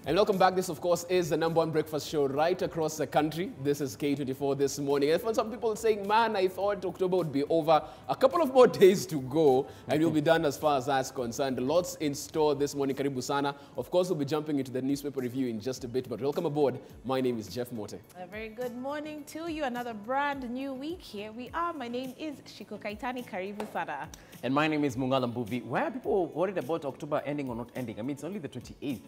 And welcome back. This, of course, is the #1 breakfast show right across the country. This is K24 This Morning. And for some people saying, man, I thought October would be over. A couple of more days to go, and we'll be done as far as that's concerned. Lots in store this morning. Karibu sana. Of course, we'll be jumping into the newspaper review in just a bit, but welcome aboard. My name is Jeff Mote. A very good morning to you. Another brand new week. Here we are. My name is Shiko Kaitani. Karibu sana. And my name is Mungala Mbuvi. Why are people worried about October ending or not ending? I mean, it's only the 28th.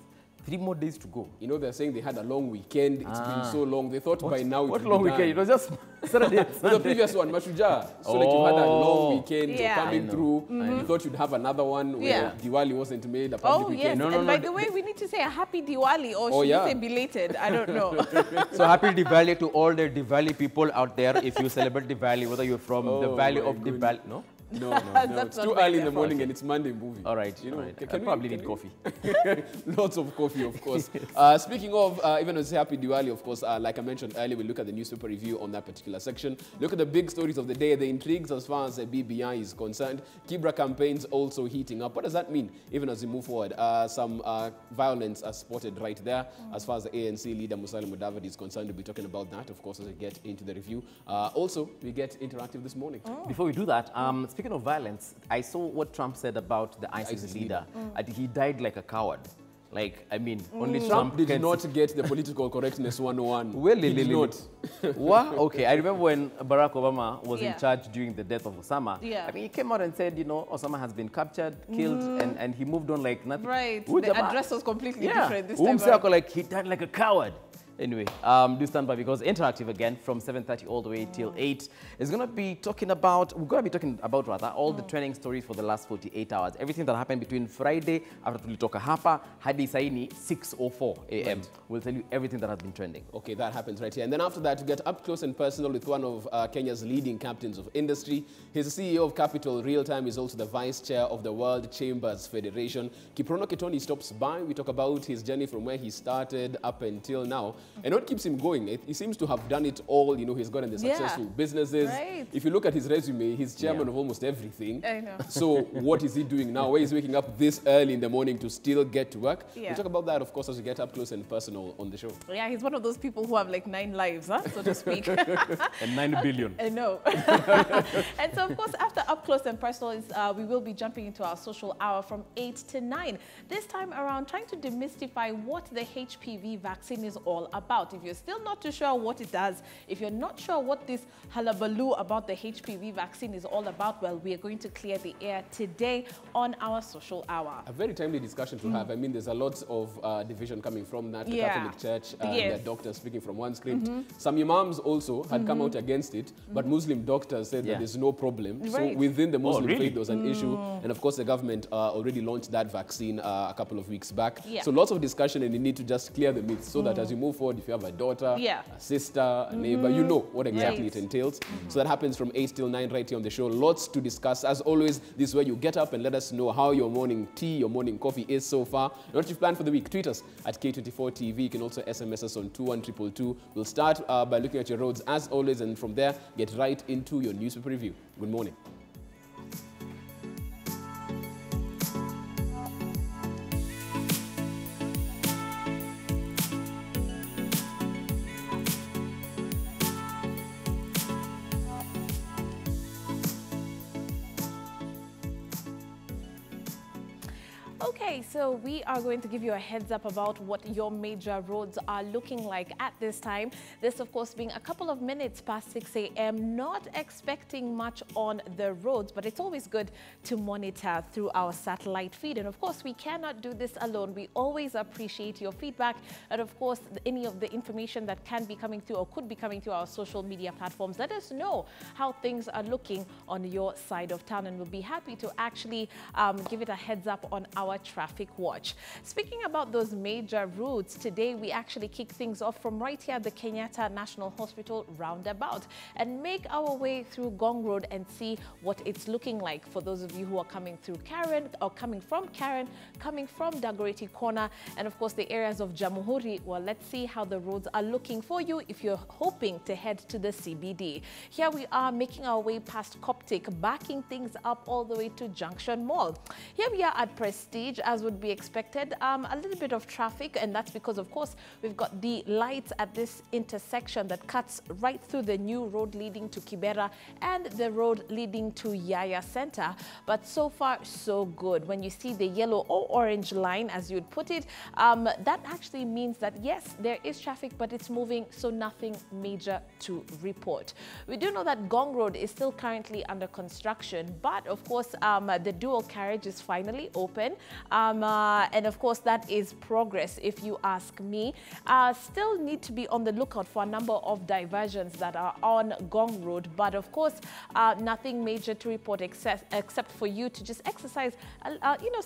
3 more days to go. You know, they're saying they had a long weekend. It's been so long. They thought by now it would be long weekend? It was just Saturday and Sunday. The previous one, Mashuja. So like you had a long weekend coming through. You thought you'd have another one where Diwali wasn't made a public weekend. Yes. By the way, we need to say a happy Diwali, or should we say belated? I don't know. So happy Diwali to all the Diwali people out there. If you celebrate Diwali, whether you're from the Valley of Diwali, no? No. It's too early in the morning and it's Monday movie. All right. You know, I probably need coffee. Lots of coffee, of course. Speaking of, even as happy Diwali, of course, like I mentioned earlier, we look at the newspaper review on that particular section. Look at the big stories of the day, the intrigues as far as the BBI is concerned. Kibra campaigns also heating up. What does that mean, even as we move forward? Some violence are spotted right there. As far as the ANC leader, Musalia Mudavadi, is concerned, we'll be talking about that, of course, as we get into the review. Also, we get interactive this morning. Before we do that, speaking of violence, I saw what Trump said about the ISIS leader. He died like a coward. Like, I mean, only Trump did not get the political correctness 101. Well, he did not. What? Okay, I remember when Barack Obama was in charge during the death of Osama. I mean, he came out and said, you know, Osama has been captured, killed, and he moved on like nothing. Right. The address was completely different this time. Like, he died like a coward. Anyway, do stand by because interactive again from 7:30 all the way till 8 is going to be talking about, all the trending stories for the last 48 hours. Everything that happened between Friday after tulitoka hapa hadi saini 6:04 a.m. We'll tell you everything that has been trending. Okay, that happens right here. And then after that, we get up close and personal with one of Kenya's leading captains of industry. He's the CEO of Capital Real Time. He's also the vice chair of the World Chambers Federation. Kiprono Ketoni stops by. We talk about his journey from where he started up until now. And what keeps him going? He seems to have done it all. You know, he's gotten the successful businesses. If you look at his resume, he's chairman of almost everything. I know. So what is he doing now? Where he's waking up this early in the morning to still get to work? We talk about that, of course, as we get up close and personal on the show. Yeah, he's one of those people who have like 9 lives, so to speak. And 9 billion. I know. And so, of course, after up close and personal, we will be jumping into our social hour from 8 to 9. This time around, trying to demystify what the HPV vaccine is all about. If you're still not too sure what it does, if you're not sure what this hullabaloo about the HPV vaccine is all about, well, we are going to clear the air today on our social hour. A very timely discussion to have. I mean, there's a lot of division coming from that. The Catholic Church, their doctors speaking from one script. Some imams also had come out against it, but Muslim doctors said that there's no problem. So within the Muslim faith, there was an issue. And of course, the government already launched that vaccine a couple of weeks back. So lots of discussion, and you need to just clear the myths so that as you move forward, if you have a daughter, a sister, a neighbor, you know what exactly it entails. So that happens from 8 till 9 right here on the show. Lots to discuss. As always, this is where you get up and let us know how your morning tea, your morning coffee is so far. And what you've planned for the week. Tweet us at K24TV. You can also SMS us on 21222. We'll start by looking at your roads as always, and from there, get right into your newspaper review. Good morning. Okay, so we are going to give you a heads up about what your major roads are looking like at this time. This, of course, being a couple of minutes past 6 a.m. Not expecting much on the roads, but it's always good to monitor through our satellite feed. And of course, we cannot do this alone. We always appreciate your feedback. And of course, any of the information that can be coming through or could be coming through our social media platforms, let us know how things are looking on your side of town. And we'll be happy to actually give it a heads up on our traffic watch. Speaking about those major routes, today we actually kick things off from right here at the Kenyatta National Hospital roundabout and make our way through Gong Road and see what it's looking like for those of you who are coming through Karen or coming from Dagoretti Corner, and of course the areas of Jamhuri. Well, let's see how the roads are looking for you if you're hoping to head to the CBD. Here we are making our way past Coptic, backing things up all the way to Junction Mall. Here we are at Prestige. siege as would be expected. A little bit of traffic, and that's because, of course, we've got the lights at this intersection that cuts right through the new road leading to Kibera and the road leading to Yaya Center. But so far, so good. When you see the yellow or orange line, as you'd put it, that actually means that, yes, there is traffic, but it's moving, so nothing major to report. We do know that Gong Road is still currently under construction, but of course, the dual carriage is finally open. And of course, that is progress, if you ask me. Still need to be on the lookout for a number of diversions that are on Gong Road, but of course, nothing major to report except for you to just exercise,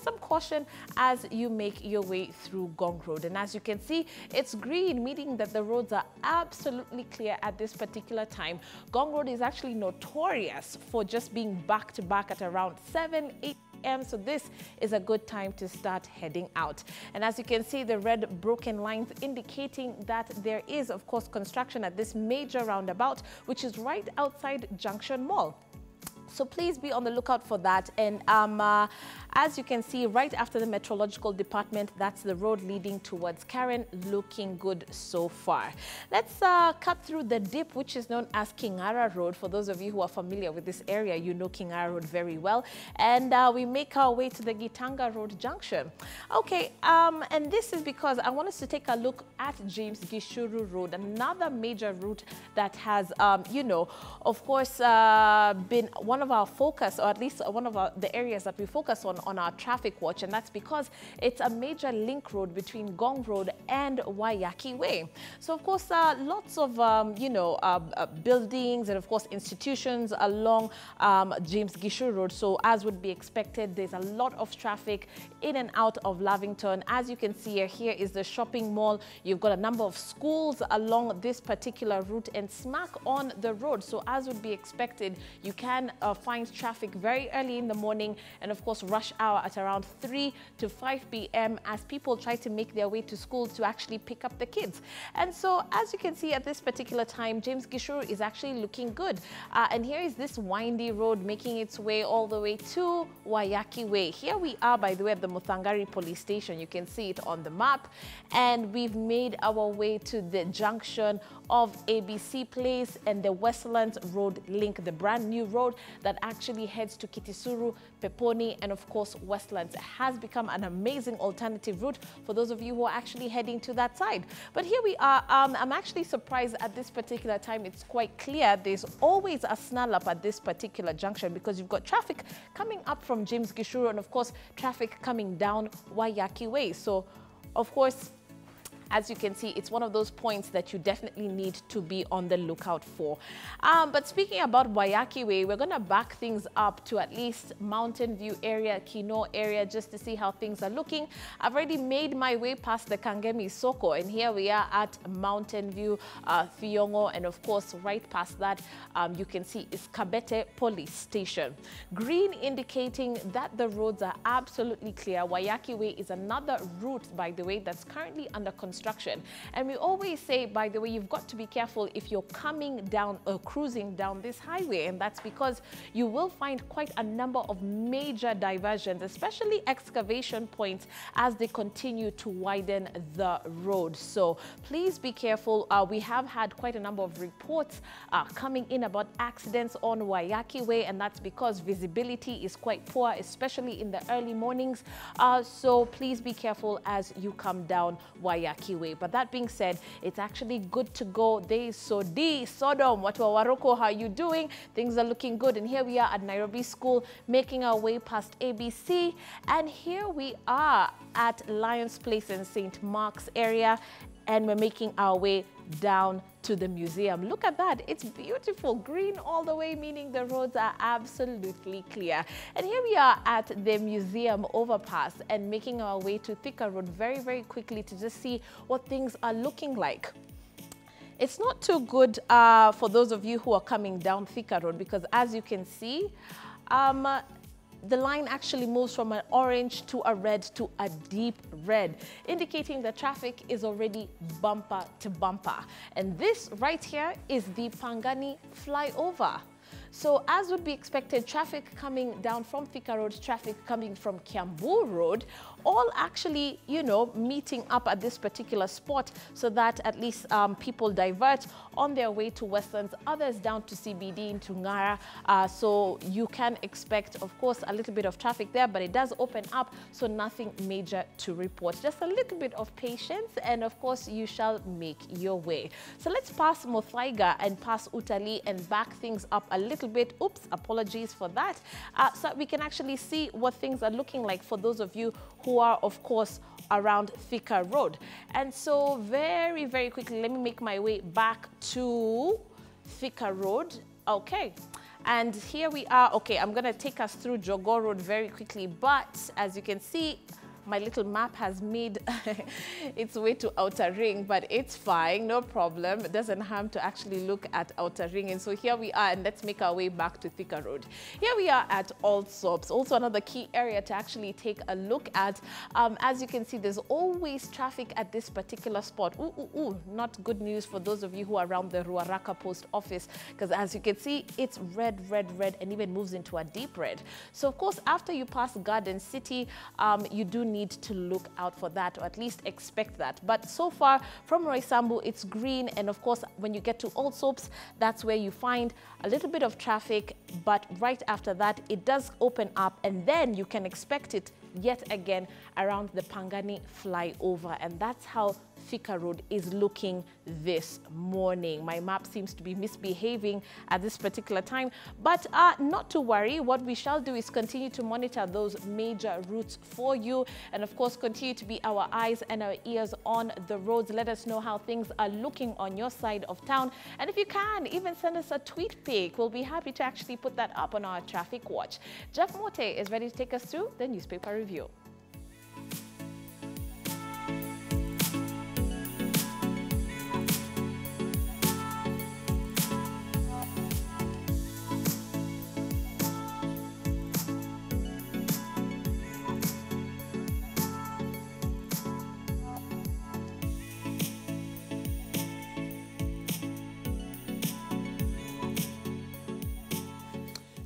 some caution as you make your way through Gong Road. And as you can see, it's green, meaning that the roads are absolutely clear at this particular time. Gong Road is actually notorious for just being back-to-back at around 7, 8 a.m. So this is a good time to start heading out. And as you can see, the red broken lines indicating that there is, of course, construction at this major roundabout, which is right outside Junction Mall. So please be on the lookout for that. And as you can see, right after the meteorological department, that's the road leading towards Karen, looking good so far. Let's cut through the dip, which is known as Kingara Road. For those of you who are familiar with this area, you know Kingara Road very well. And we make our way to the Gitanga Road junction. Okay, and this is because I want us to take a look at James Gishuru Road, another major route that has, of course, been one of our focus, or at least one of the areas that we focus on our traffic watch, and that's because it's a major link road between Gong Road and Waiyaki Way. So of course, lots of buildings and of course institutions along James Gishuru Road. So as would be expected, there's a lot of traffic in and out of Lavington. As you can see here is the shopping mall. You've got a number of schools along this particular route and smack on the road. So as would be expected, you can find traffic very early in the morning, and of course rush hour at around 3 to 5 p.m. as people try to make their way to school to actually pick up the kids. And so as you can see at this particular time, James Gishuru is actually looking good. And here is this windy road making its way all the way to Waiyaki Way. Here we are, by the way, at the Muthangari police station. You can see it on the map. And we've made our way to the junction of ABC Place and the Westlands Road link, the brand new road that actually heads to Kitisuru, Peponi, and of course Westlands. It has become an amazing alternative route for those of you who are actually heading to that side. But here we are. I'm actually surprised at this particular time. It's quite clear there's always a snarl up at this particular junction because you've got traffic coming up from James Gishuru and of course traffic coming down Waiyaki Way. So of course, as you can see, it's one of those points that you definitely need to be on the lookout for. But speaking about Waiyaki Way, we're going to back things up to at least Mountain View area, Kino area, just to see how things are looking. I've already made my way past the Kangemi Soko, and here we are at Mountain View, Fiongo, and of course, right past that, you can see is Kabete Police Station. Green indicating that the roads are absolutely clear. Waiyaki Way is another route, by the way, that's currently under construction. And we always say, by the way, you've got to be careful if you're coming down or cruising down this highway. And that's because you will find quite a number of major diversions, especially excavation points, as they continue to widen the road. So please be careful. We have had quite a number of reports coming in about accidents on Waiyaki Way, and that's because visibility is quite poor, especially in the early mornings. So please be careful as you come down Waiyaki Way. But that being said, it's actually good to go. There is Sodi, Sodom, Watu wa Waroko, how are you doing? Things are looking good. And here we are at Nairobi School, making our way past ABC. And here we are at Lions Place in St. Mark's area. And we're making our way down to the museum. Look at that. It's beautiful. Green all the way, meaning the roads are absolutely clear. And here we are at the museum overpass and making our way to Thika Road very, very quickly to just see what things are looking like. It's not too good for those of you who are coming down Thika Road because as you can see, the line actually moves from an orange to a red to a deep red, indicating that traffic is already bumper to bumper. And this right here is the Pangani flyover. So as would be expected, traffic coming down from Thika Road, traffic coming from Kiambu Road, all actually, you know, meeting up at this particular spot so that at least people divert on their way to Westlands, others down to CBD into Ngara. So you can expect, of course, a little bit of traffic there, but it does open up, so nothing major to report. Just a little bit of patience, and of course, you shall make your way. So let's pass Muthaiga and pass Utali and back things up a little bit. Oops, apologies for that. So we can actually see what things are looking like for those of you who are, of course, around Thika Road. And so very, very quickly, let me make my way back to Thika Road. Okay. And here we are. Okay, I'm going to take us through Jogoo Road very quickly. But as you can see, my little map has made its way to Outer Ring, but it's fine, no problem. It doesn't harm to actually look at Outer Ring. And so here we are, and let's make our way back to Thika Road. Here we are at Allsops, also another key area to actually take a look at. As you can see, there's always traffic at this particular spot. Not good news for those of you who are around the Ruaraka post office, because as you can see, it's red, and even moves into a deep red. So of course, after you pass Garden City, you do need to look out for that, or at least expect that. But so far from Roysambu, it's green, and of course when you get to Allsops, that's where you find a little bit of traffic, but right after that it does open up, and then you can expect it yet again around the Pangani flyover. And that's how Thika Road is looking this morning. My map seems to be misbehaving at this particular time, but not to worry. What we shall do is continue to monitor those major routes for you, and of course continue to be our eyes and our ears on the roads. Let us know how things are looking on your side of town, and if you can, even send us a tweet pic. We'll be happy to actually put that up on our traffic watch. Jeff Mote is ready to take us through the newspaper review.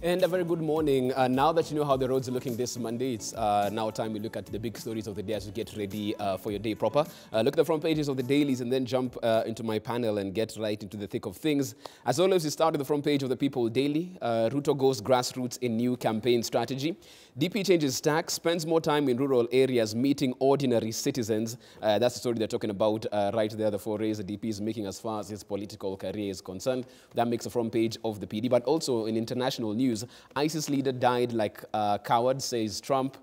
And a very good morning. Now that you know how the roads are looking this Monday, it's now time we look at the big stories of the day as we get ready for your day proper. Look at the front pages of the dailies and then jump into my panel and get right into the thick of things. As always, we start with the front page of the People Daily. Ruto goes grassroots in new campaign strategy. DP changes tack, spends more time in rural areas meeting ordinary citizens. That's the story they're talking about right there, the forays the DP is making as far as his political career is concerned. That makes the front page of the PD. But also in international news, ISIS leader died like a coward, says Trump.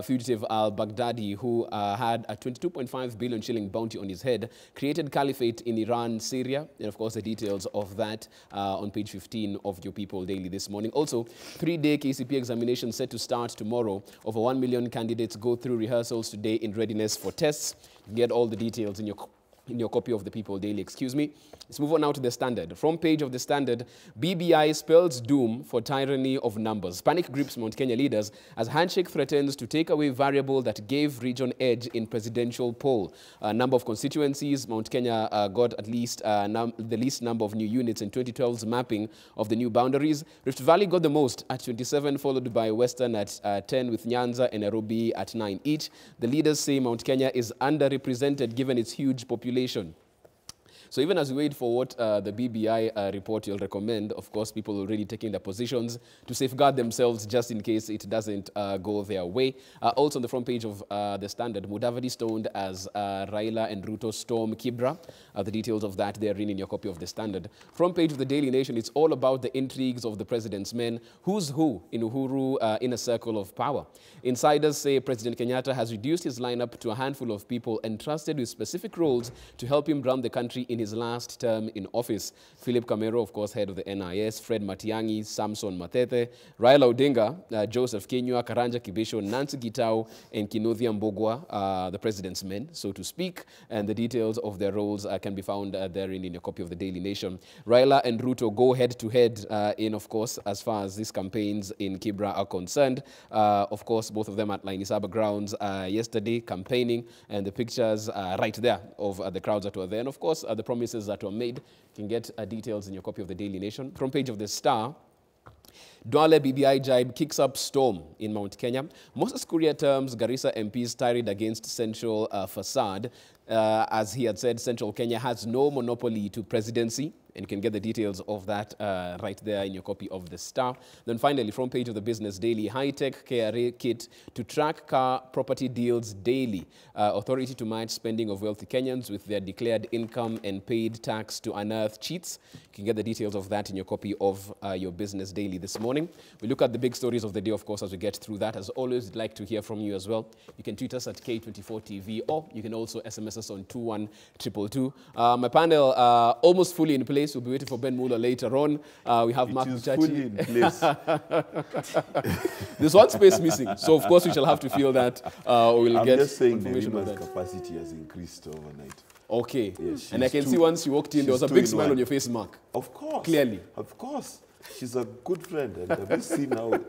Fugitive al-Baghdadi, who had a 22.5 billion shilling bounty on his head, created caliphate in Iran, Syria. And of course, the details of that on page 15 of your People Daily this morning. Also, 3-day KCP examination set to start tomorrow. Over 1 million candidates go through rehearsals today in readiness for tests. You get all the details in your copy of the People Daily, excuse me. Let's move on now to the Standard. Front page of the Standard, BBI spells doom for tyranny of numbers. Panic grips Mount Kenya leaders as handshake threatens to take away variable that gave region edge in presidential poll. Number of constituencies, Mount Kenya got at least the least number of new units in 2012's mapping of the new boundaries. Rift Valley got the most at 27, followed by Western at 10, with Nyanza and Nairobi at 9 each. The leaders say Mount Kenya is underrepresented given its huge population. So even as we wait for what the BBI report will recommend, of course, people are already taking their positions to safeguard themselves just in case it doesn't go their way. Also on the front page of the Standard, Mudavadi stoned as Raila and Ruto storm Kibra. The details of that they're in your copy of the Standard. Front page of the Daily Nation, it's all about the intrigues of the president's men. Who's who in Uhuru inner circle of power? Insiders say President Kenyatta has reduced his lineup to a handful of people entrusted with specific roles to help him run the country in his last term in office. Philip Kamero, of course, head of the NIS, Fred Matiang'i, Samson Matete, Raila Odinga, Joseph Kenyua, Karanja Kibisho, Nancy Gitau, and Kinodhia Mbogwa, the president's men, so to speak. And the details of their roles can be found therein in a copy of the Daily Nation. Raila and Ruto go head-to-head in, of course, as far as these campaigns in Kibra are concerned. Of course, both of them at Lainisaba grounds yesterday campaigning, and the pictures right there of the crowds that were there. And, of course, the promises that were made. You can get details in your copy of the Daily Nation. Front page of the Star, Dwale BBI jibe kicks up storm in Mount Kenya. Moses Kuria terms Garissa MPs tirade against Central facade. As he had said, Central Kenya has no monopoly to presidency. And you can get the details of that right there in your copy of The Star. Then finally, front page of the Business Daily, high-tech KRA kit to track car property deals daily. Authority to match spending of wealthy Kenyans with their declared income and paid tax to unearth cheats. You can get the details of that in your copy of your Business Daily this morning. We look at the big stories of the day, of course, as we get through that. As always, we'd like to hear from you as well. You can tweet us at K24TV, or you can also SMS us on 21222. My panel almost fully in place. We'll be waiting for Ben Muller later on. We have Mark Bichachi. Fully in place. There's one space missing, so of course we shall have to feel that. We'll get just saying information on that. capacity has increased overnight. Okay. Yes, and I can see once you walked in, there was a big smile on your face, Mark. Of course. Clearly. Of course. She's a good friend. And have you seen how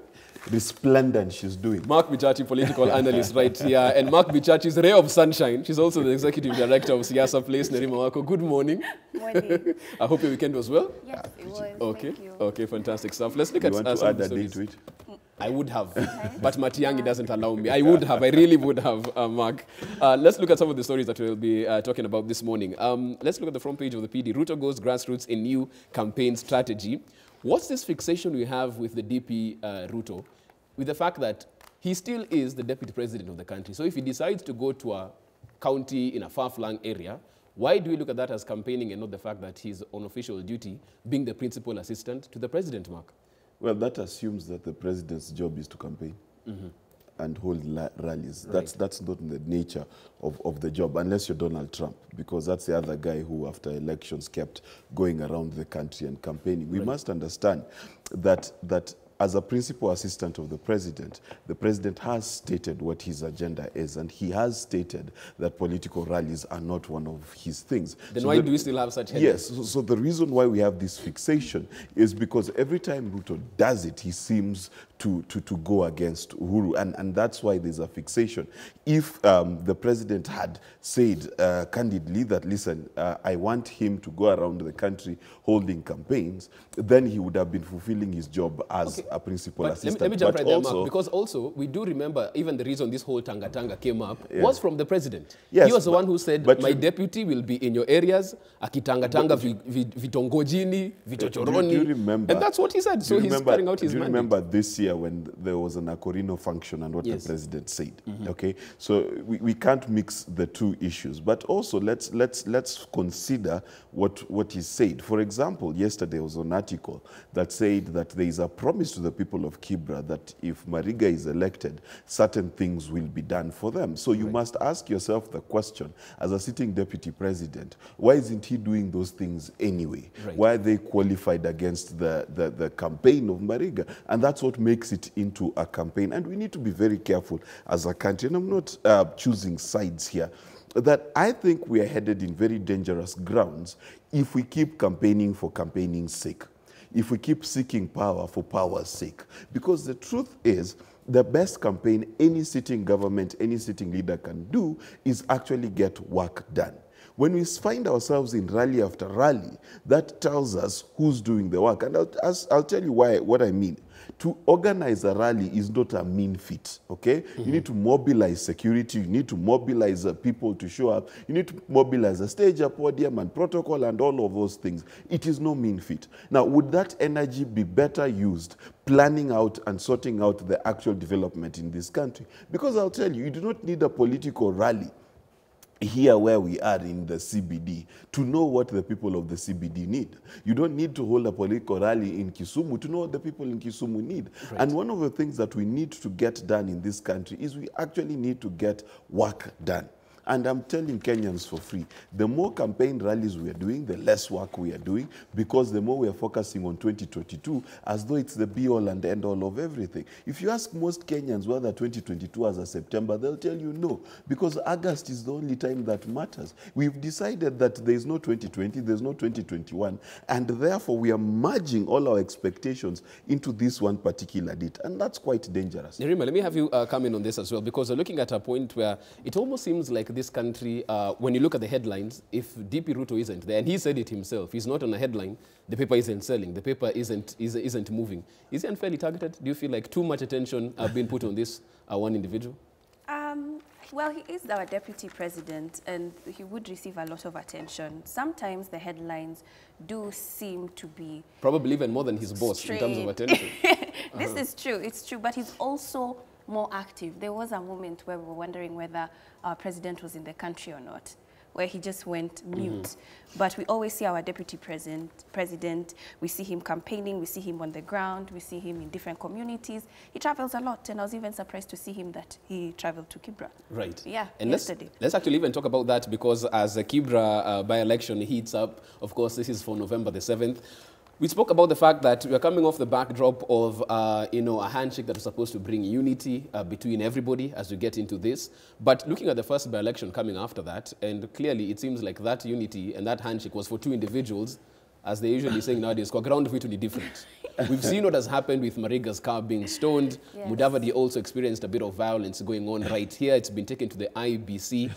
resplendent she's doing? Mark Bichachi, political analyst right here. And Mark Bichachi is a ray of sunshine. She's also the executive director of Siasa Place, Nerima Wako. Good morning. Morning. I hope your weekend was well. Yes, it was. Okay. Thank you. Okay, fantastic stuff. Let's look You at want to some add of a the day stories. to it? I would have, but Matiangi doesn't allow me. I would have. I really would have, Mark. Let's look at some of the stories that we'll be talking about this morning. Let's look at the front page of the PD. Ruto goes grassroots in new campaign strategy. What's this fixation we have with the DP Ruto, with the fact that he still is the deputy president of the country? So if he decides to go to a county in a far-flung area, why do we look at that as campaigning and not the fact that he's on official duty being the principal assistant to the president, Mark? Well, that assumes that the president's job is to campaign and hold rallies. Right. That's not in the nature of the job, unless you're Donald Trump, because that's the other guy who, after elections, kept going around the country and campaigning. We must understand that as a principal assistant of the president has stated what his agenda is, and he has stated that political rallies are not one of his things. Then why do we still have such headings? Yes, so the reason why we have this fixation is because every time Ruto does it, he seems to go against Uhuru, and that's why there's a fixation. If the president had said candidly that, listen, I want him to go around the country holding campaigns, then he would have been fulfilling his job as a principal assistant. Let me jump right there, Mark, because also we do remember even the reason this whole Tanga came up was from the president. Yes, he was the one who said, my deputy will be in your areas, akitanga vitongojini, vitochoroni. Do you remember? And that's what he said. So he's carrying out his mandate. Do you remember this year when there was an Akorino function and what the president said? Okay, so we can't mix the two issues. But also let's consider what he said. For example, yesterday was an article that said that there is a promise to the people of Kibra that if Mariga is elected, certain things will be done for them. So you must ask yourself the question, as a sitting deputy president, why isn't he doing those things anyway? Why are they qualified against the campaign of Mariga? And that's what makes it into a campaign. And we need to be very careful as a country, and I'm not choosing sides here, that I think we are headed in very dangerous grounds if we keep campaigning for campaigning's sake, if we keep seeking power for power's sake. Because the truth is, the best campaign any sitting government, any sitting leader can do is actually get work done. When we find ourselves in rally after rally, that tells us who's doing the work. And I'll tell you what I mean. To organize a rally is not a mean feat, okay? You need to mobilize security, you need to mobilize people to show up, you need to mobilize a stage, a podium, and protocol, and all of those things. It is no mean feat. Now, would that energy be better used planning out and sorting out the actual development in this country? Because I'll tell you, you do not need a political rally here where we are in the CBD to know what the people of the CBD need. You don't need to hold a political rally in Kisumu to know what the people in Kisumu need. And one of the things that we need to get done in this country is we actually need to get work done. And I'm telling Kenyans for free, the more campaign rallies we are doing, the less work we are doing, because the more we are focusing on 2022 as though it's the be-all and end-all of everything. If you ask most Kenyans whether 2022 as a September, they'll tell you no, because August is the only time that matters. We've decided that there is no 2020, there's no 2021, and therefore we are merging all our expectations into this one particular date, and that's quite dangerous. Nerima, let me have you come in on this as well, because we're looking at a point where it almost seems like this country, when you look at the headlines, if DP Ruto isn't there, and he said it himself, he's not on a headline, the paper isn't selling, the paper isn't moving. Is he unfairly targeted? Do you feel like too much attention being put on this one individual? Well, he is our deputy president, and he would receive a lot of attention. Sometimes the headlines do seem to be... Probably even more than his boss in terms of attention. This is true, it's true, but he's also more active. There was a moment where we were wondering whether our president was in the country or not, where he just went mute. But we always see our deputy president, we see him campaigning, we see him on the ground, we see him in different communities. He travels a lot, and I was even surprised to see him that he traveled to Kibra. Right. Yeah, and yesterday. Let's actually even talk about that, because as the Kibra by-election heats up, of course, this is for November the 7th. We spoke about the fact that we are coming off the backdrop of, a handshake that was supposed to bring unity between everybody as we get into this. But looking at the first by-election coming after that, and clearly it seems like that unity and that handshake was for two individuals, as they usually saying nowadays, kwa ground vitu ni different. We've seen what has happened with Mariga's car being stoned. Yes. Mudavadi also experienced a bit of violence going on right here. It's been taken to the IBC.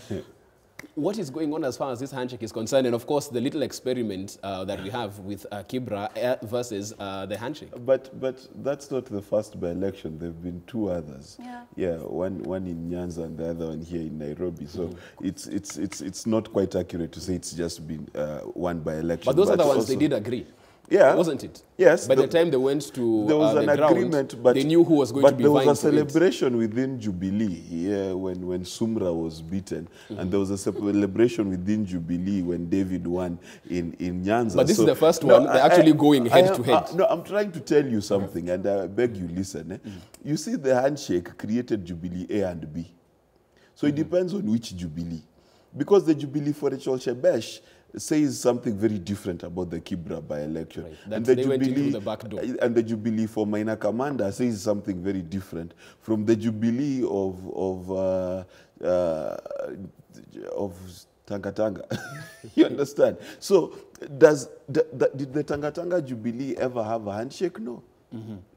What is going on as far as this handshake is concerned? And of course, the little experiment that we have with Kibra versus the handshake. But that's not the first by-election. There have been two others. Yeah, one in Nyanza and the other one here in Nairobi. So it's not quite accurate to say it's just been one by-election. But those are the ones they did agree. Yeah. Wasn't it? Yes. By the time they went to there was an agreement, but they knew who was going to be vying. But there was a celebration within Jubilee when Sumra was beaten. And there was a celebration within Jubilee when David won in Nyanza. But this is the first one. They're actually going head to head. No, I'm trying to tell you something, and I beg you listen. You see, the handshake created Jubilee A and B. So it depends on which Jubilee. Because the Jubilee for Rachel Shebesh says something very different about the Kibra by-election. Right. And the Jubilee, went into the back door. And the Jubilee for Maina Kamanda says something very different from the Jubilee of Tanga. You understand? So did the Tanga Jubilee ever have a handshake? No.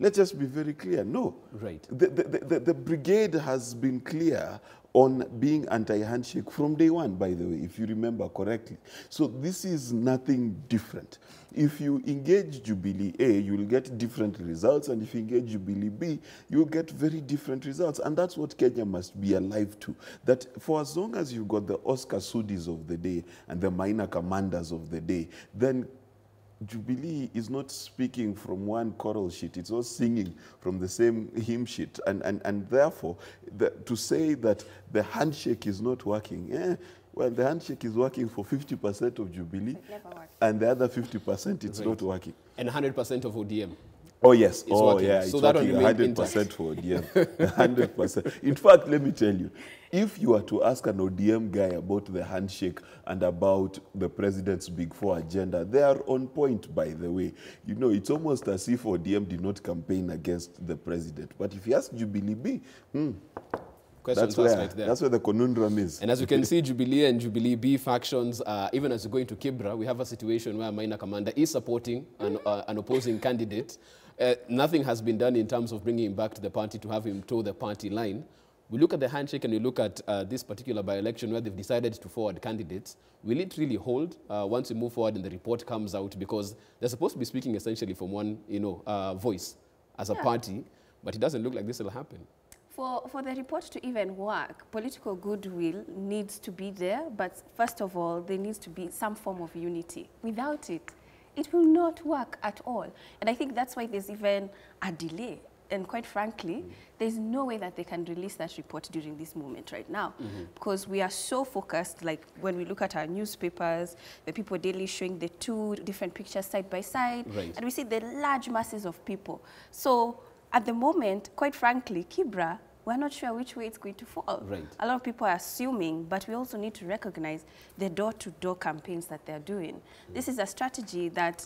Let's just be very clear. No. Right. The brigade has been clear on being anti-handshake from day one, by the way, if you remember correctly. So this is nothing different. If you engage Jubilee A, you will get different results, and if you engage Jubilee B, you will get very different results. And that's what Kenya must be alive to. That for as long as you've got the Oscar Sudis of the day and the minor commanders of the day, then Jubilee is not speaking from one choral sheet. It's not singing from the same hymn sheet. And therefore, to say that the handshake is not working, well, the handshake is working for 50% of Jubilee, and the other 50% it's not working. And 100% of ODM. Oh, yes. It's working. Yeah. So it's that working 100% for ODM. 100%. In fact, let me tell you, if you were to ask an ODM guy about the handshake and about the president's Big Four agenda, they are on point, by the way. You know, it's almost as if ODM did not campaign against the president. But if you ask Jubilee B, that's where the conundrum is. And as you can see, Jubilee and Jubilee B factions, even as we go into Kibra, we have a situation where Maina Kamanda is supporting an opposing candidate. Nothing has been done in terms of bringing him back to the party to have him toe the party line. We look at the handshake and we look at this particular by-election where they've decided to forward candidates. Will it really hold once we move forward and the report comes out? Because they're supposed to be speaking essentially from one, voice as a party, but it doesn't look like this will happen. For the report to even work, political goodwill needs to be there, but first of all, there needs to be some form of unity. Without it, it will not work at all. And I think that's why there's even a delay. And quite frankly, there's no way that they can release that report during this moment right now. Because we are so focused, like when we look at our newspapers, the people daily showing the two different pictures side by side, and we see the large masses of people. So at the moment, quite frankly, Kibra, we're not sure which way it's going to fall. A lot of people are assuming, but we also need to recognize the door-to-door campaigns that they're doing. This is a strategy that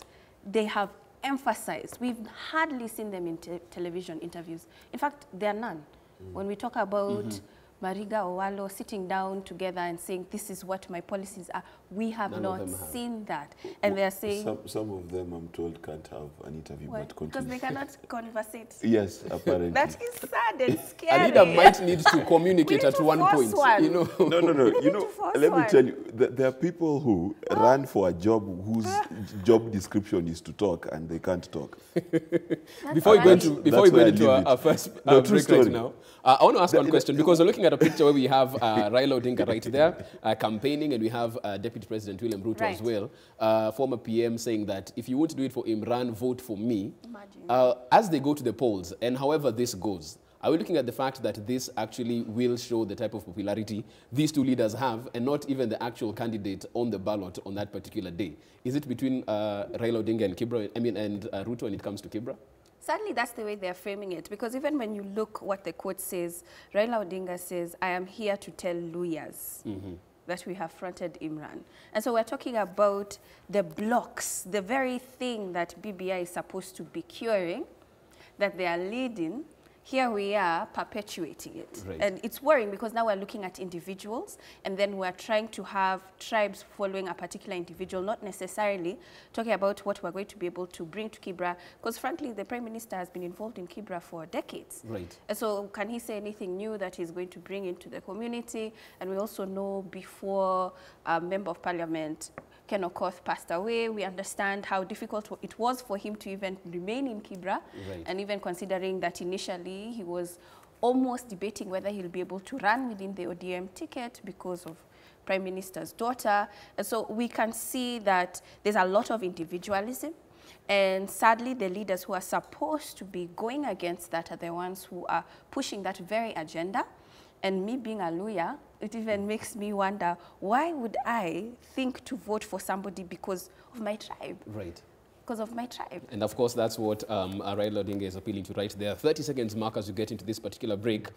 they have emphasized. We've hardly seen them in television interviews. In fact, there are none. When we talk about Mariga or Walo sitting down together and saying, this is what my policies are. We have not seen that. And they're saying... Some of them, I'm told, can't have an interview, but continue. Because they cannot conversate. Yes, apparently. That is sad and scary. A leader might need to communicate at one point. You know? No. You know, let me tell you, there are people who run for a job whose job description is to talk, and they can't talk. Before we go into our first break right now, I want to ask one question, because we're looking at a picture where we have Raila Odinga right there, campaigning, and we have Deputy President William Ruto as well, former PM, saying that if you won't do it for Imran, vote for me. As they go to the polls, and however this goes, are we looking at the fact that this actually will show the type of popularity these two leaders have, and not even the actual candidate on the ballot on that particular day? Is it between Raila Odinga and Ruto when it comes to Kibra? Sadly, that's the way they're framing it, because even when you look what the quote says, Raila Odinga says, I am here to tell Luyas that we have fronted Imran. And so we're talking about the blocks, the very thing that BBI is supposed to be curing, that they are leading. Here we are perpetuating it. Right. And it's worrying because now we're looking at individuals, and then we're trying to have tribes following a particular individual, not necessarily talking about what we're going to be able to bring to Kibra, because frankly, the Prime Minister has been involved in Kibra for decades. Right. And so can he say anything new that he's going to bring into the community? And we also know before a Member of Parliament, Ken Okoth, passed away, we understand how difficult it was for him to even remain in Kibra. Right. And even considering that initially he was almost debating whether he'll be able to run within the ODM ticket because of Prime Minister's daughter. And so we can see that there's a lot of individualism. And sadly, the leaders who are supposed to be going against that are the ones who are pushing that very agenda. And me being a Luya, it even makes me wonder, why would I think to vote for somebody because of my tribe? Right. Because of my tribe. And of course, that's what Raila Odinga is appealing to right there. 30 seconds mark as you get into this particular break.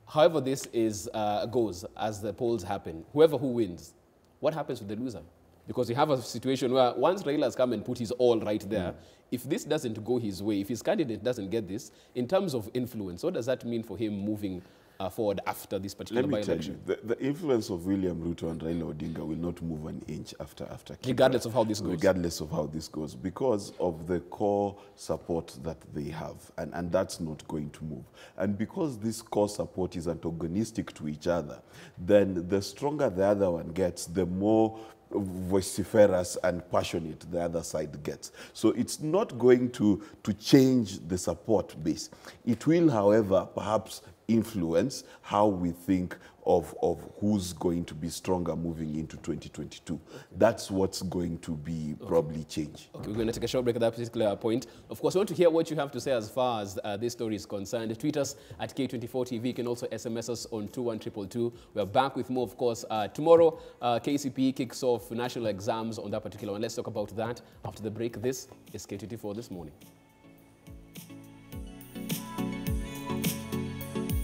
However this goes as the polls happen, whoever who wins, what happens with the loser? Because you have a situation where once Raila has come and put his all right there, if this doesn't go his way, if his candidate doesn't get this, in terms of influence, what does that mean for him moving forward after this particular by-election? The influence of William Ruto and Raila Odinga will not move an inch after Kibra. Regardless of how this goes? Regardless of how this goes, because of the core support that they have, and that's not going to move. And because this core support is antagonistic to each other, then the stronger the other one gets, the more vociferous and passionate the other side gets. So it's not going to change the support base. It will, however, perhaps influence how we think of who's going to be stronger moving into 2022. That's what's going to be probably change. Okay, we're going to take a short break at that particular point. Of course, we want to hear what you have to say as far as this story is concerned. Tweet us at K24TV. You can also SMS us on 21222. We're back with more, of course, tomorrow. KCPE kicks off national exams on that particular one. Let's talk about that after the break. This is K24 This Morning.